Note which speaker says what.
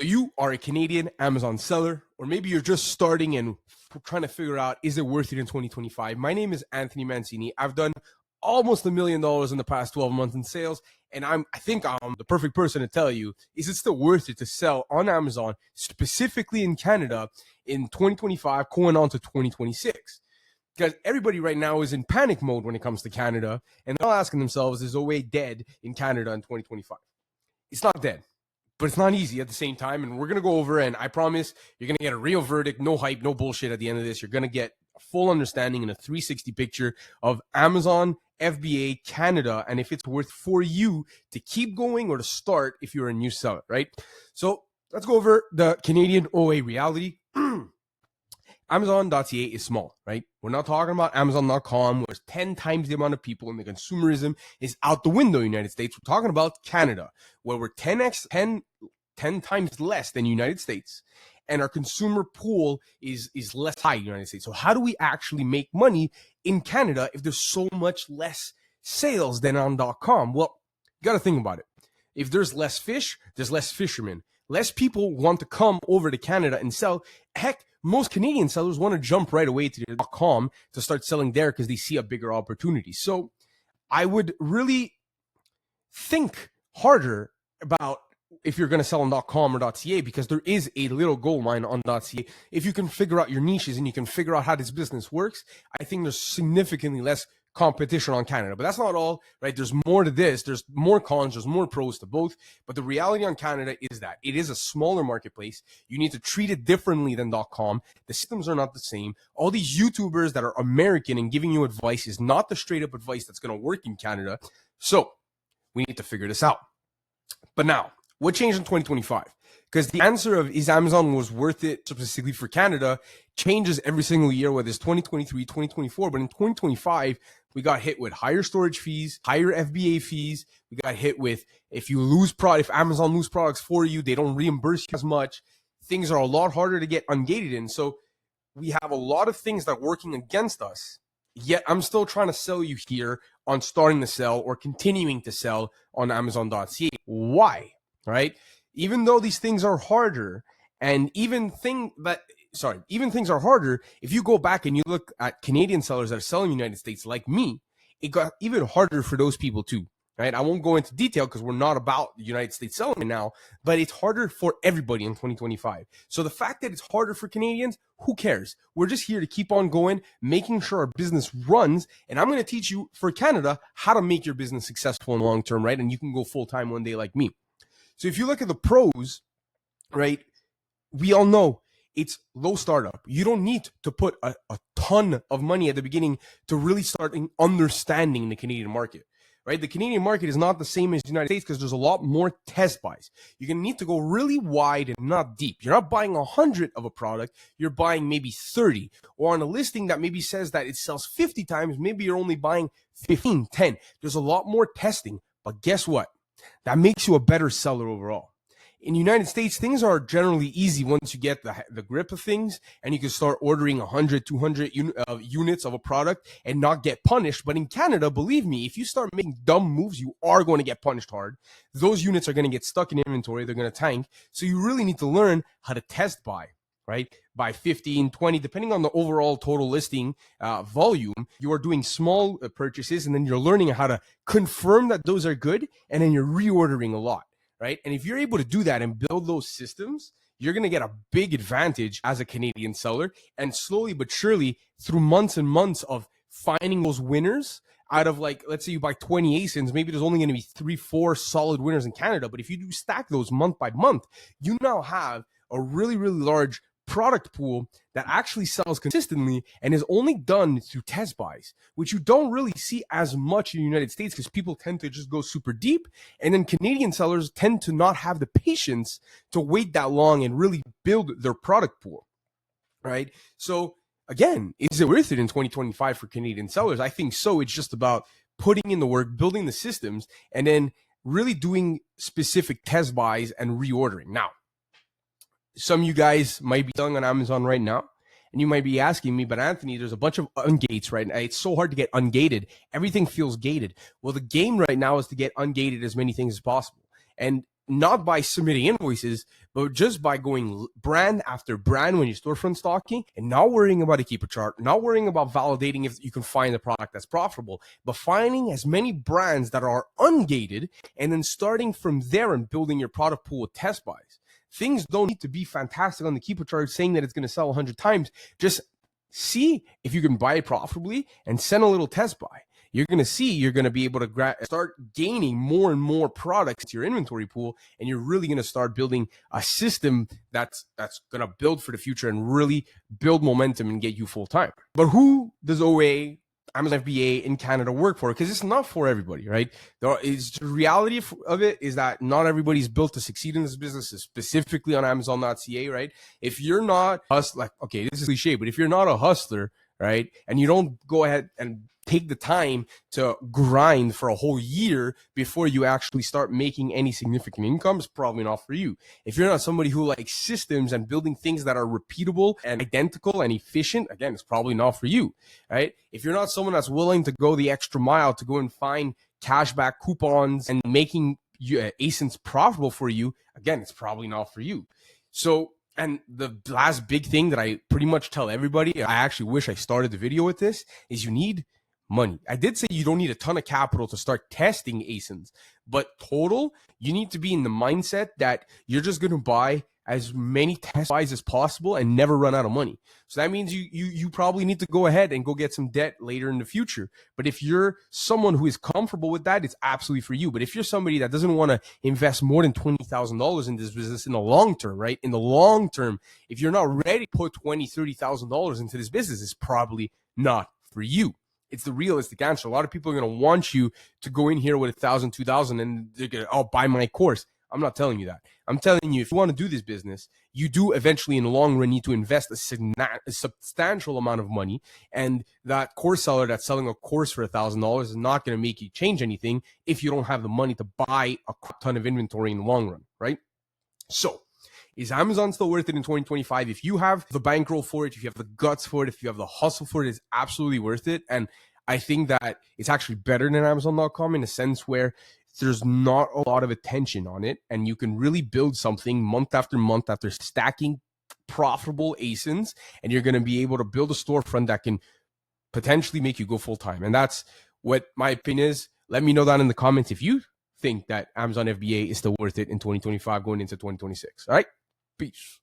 Speaker 1: You are a Canadian Amazon seller, or maybe you're just starting and trying to figure out, is it worth it in 2025? My name is Anthony Mancini. I've done almost $1 million in the past 12 months in sales. And I think I'm the perfect person to tell you, is it still worth it to sell on Amazon, specifically in Canada in 2025, going on to 2026? Because everybody right now is in panic mode when it comes to Canada. And they're all asking themselves, is OA dead in Canada in 2025? It's not dead, but it's not easy at the same time. And we're going to go over, and I promise you're going to get a real verdict, no hype, no bullshit at the end of this. You're going to get a full understanding and a 360 picture of Amazon, FBA, Canada, and if it's worth for you to keep going or to start if you're a new seller, right? So let's go over the Canadian OA reality. Amazon.ca is small, right? We're not talking about Amazon.com, where there's 10 times the amount of people and the consumerism is out the window in the United States. We're talking about Canada, where we're 10 times less than the United States, and our consumer pool is less high in the United States. So how do we actually make money in Canada if there's so much less sales than on .com? Well, you got to think about it. If there's less fish, there's less fishermen. Less people want to come over to Canada and sell. Heck, most Canadian sellers want to jump right away to the .com to start selling there because they see a bigger opportunity. So I would really think harder about if you're going to sell on .com or .ca, because there is a little gold mine on .ca. If you can figure out your niches and you can figure out how this business works, I think there's significantly less competition on Canada. But that's not all, right? There's more to this. There's more cons. There's more pros to both. But the reality on Canada is that it is a smaller marketplace. You need to treat it differently than .com. The systems are not the same. All these YouTubers that are American and giving you advice is not the straight up advice that's going to work in Canada. So we need to figure this out. But now, what changed in 2025? Because the answer of is Amazon was worth it specifically for Canada changes every single year, whether it's 2023, 2024. But in 2025, we got hit with higher storage fees, higher FBA fees. We got hit with if Amazon lose products for you, they don't reimburse you as much. Things are a lot harder to get ungated in. So we have a lot of things that are working against us. Yet I'm still trying to sell you here on starting to sell or continuing to sell on Amazon.ca. Why? Right? Even though these things are harder, and even things are harder, if you go back and you look at Canadian sellers that are selling in the United States like me, it got even harder for those people too, right? I won't go into detail because we're not about the United States selling now, but it's harder for everybody in 2025. So the fact that it's harder for Canadians, who cares? We're just here to keep on going, making sure our business runs, and I'm going to teach you for Canada how to make your business successful in the long term, right? And you can go full-time one day like me. So if you look at the pros, right, we all know it's low startup. You don't need to put a ton of money at the beginning to really start understanding the Canadian market, right? The Canadian market is not the same as the United States because there's a lot more test buys. You're going to need to go really wide and not deep. You're not buying 100 of a product. You're buying maybe 30. Or on a listing that maybe says that it sells 50 times, maybe you're only buying 15, 10. There's a lot more testing. But guess what? That makes you a better seller overall. In the United States, things are generally easy once you get the grip of things and you can start ordering 100, 200 units of a product and not get punished. But in Canada, believe me, if you start making dumb moves, you are going to get punished hard. Those units are going to get stuck in inventory. They're going to tank. So you really need to learn how to test buy, right? By 15, 20, depending on the overall total listing volume, you are doing small purchases and then you're learning how to confirm that those are good. And then you're reordering a lot. Right? And if you're able to do that and build those systems, you're going to get a big advantage as a Canadian seller. And slowly but surely, through months and months of finding those winners out of, like, let's say you buy 20 ASINs, maybe there's only going to be 3-4 solid winners in Canada. But if you do stack those month by month, you now have a really, really large product pool that actually sells consistently and is only done through test buys, which you don't really see as much in the United States because people tend to just go super deep. And then Canadian sellers tend to not have the patience to wait that long and really build their product pool, right? So again, is it worth it in 2025 for Canadian sellers? I think so. It's just about putting in the work, building the systems, and then really doing specific test buys and reordering. Now, some of you guys might be selling on Amazon right now, and you might be asking me, but Anthony, there's a bunch of ungates right now. It's so hard to get ungated. Everything feels gated. Well, the game right now is to get ungated as many things as possible. And not by submitting invoices, but just by going brand after brand when you're storefront stocking and not worrying about a keeper chart, not worrying about validating if you can find a product that's profitable, but finding as many brands that are ungated and then starting from there and building your product pool with test buys. Things don't need to be fantastic on the keeper chart saying that it's going to sell 100 times. Just see if you can buy it profitably and send a little test buy. You're going to see you're going to be able to start gaining more and more products to your inventory pool, and you're really going to start building a system that's going to build for the future and really build momentum and get you full time. But who does OA, Amazon FBA in Canada work for? Because it's not for everybody, right? The reality of it is that not everybody's built to succeed in this business, specifically on Amazon.ca, right? If you're not okay, this is cliche, but if you're not a hustler, right, and you don't go ahead and take the time to grind for a whole year before you actually start making any significant income, it's probably not for you. If you're not somebody who likes systems and building things that are repeatable and identical and efficient, again, it's probably not for you, right? If you're not someone that's willing to go the extra mile to go and find cashback coupons and making ASINs profitable for you, again, it's probably not for you. So, and the last big thing that I pretty much tell everybody, I actually wish I started the video with this, is you need money. I did say you don't need a ton of capital to start testing ASINs, but total, you need to be in the mindset that you're just going to buy as many test buys as possible and never run out of money. So that means you probably need to go ahead and go get some debt later in the future. But if you're someone who is comfortable with that, it's absolutely for you. But if you're somebody that doesn't want to invest more than $20,000 in this business in the long term, right? In the long term, if you're not ready to put $20,000, $30,000 into this business, it's probably not for you. It's the realistic answer. A lot of people are going to want you to go in here with $1,000, $2,000 and they're going to, buy my course. I'm not telling you that. I'm telling you, if you want to do this business, you do eventually in the long run need to invest a substantial amount of money. And that course seller that's selling a course for $1,000 is not going to make you change anything if you don't have the money to buy a ton of inventory in the long run, right? So, is Amazon still worth it in 2025? If you have the bankroll for it, if you have the guts for it, if you have the hustle for it, it's absolutely worth it. And I think that it's actually better than Amazon.com in a sense where there's not a lot of attention on it, and you can really build something month after stacking profitable ASINs, and you're going to be able to build a storefront that can potentially make you go full time. And that's what my opinion is. Let me know down in the comments if you think that Amazon FBA is still worth it in 2025 going into 2026. All right? Peace.